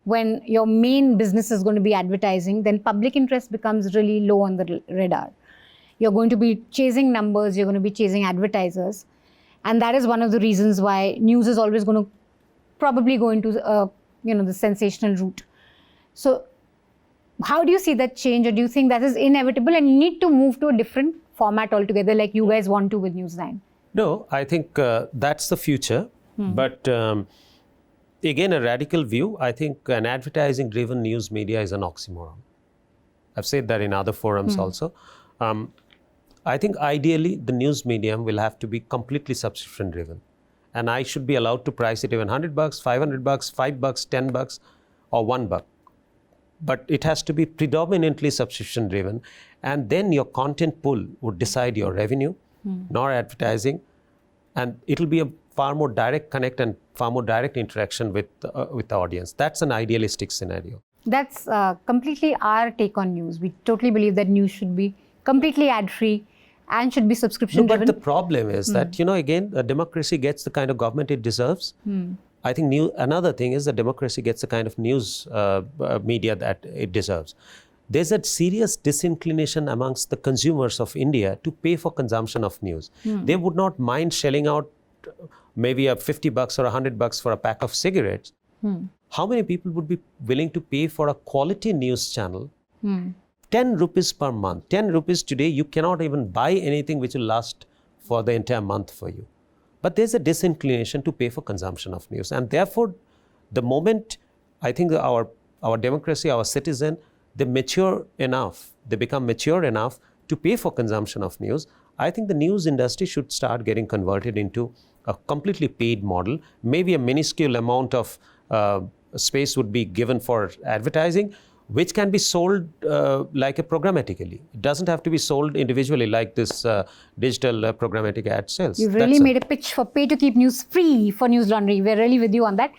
when your main business is going to be advertising, then public interest becomes really low on the radar. You're going to be chasing numbers, you're going to be chasing advertisers. And that is one of the reasons why news is always going to probably go into the sensational route. So how do you see that change, or do you think that is inevitable and you need to move to a different format altogether like you guys want to with News9? No, I think that's the future. But again, a radical view, I think an advertising-driven news media is an oxymoron. I've said that in other forums also. I think ideally the news medium will have to be completely subscription-driven. And I should be allowed to price it even $100, $500, $5, $10, or $1. But it has to be predominantly subscription-driven. And then your content pool would decide your revenue, nor advertising. And it'll be a far more direct connect and far more direct interaction with the audience. That's an idealistic scenario. That's completely our take on news. We totally believe that news should be completely ad-free and should be subscription-driven. No, but the problem is that, again, a democracy gets the kind of government it deserves. I think another thing is that democracy gets the kind of news media that it deserves. There's a serious disinclination amongst the consumers of India to pay for consumption of news. They would not mind shelling out maybe a $50 or $100 for a pack of cigarettes. How many people would be willing to pay for a quality news channel? 10 rupees per month. 10 rupees today, you cannot even buy anything which will last for the entire month for you. But there's a disinclination to pay for consumption of news. And therefore, the moment I think our democracy, our citizen, they become mature enough to pay for consumption of news, I think the news industry should start getting converted into a completely paid model. Maybe a minuscule amount of space would be given for advertising, which can be sold like a programmatically. It doesn't have to be sold individually like this digital programmatic ad sales. You really made a pitch for pay to keep news free for News Laundry. We're really with you on that.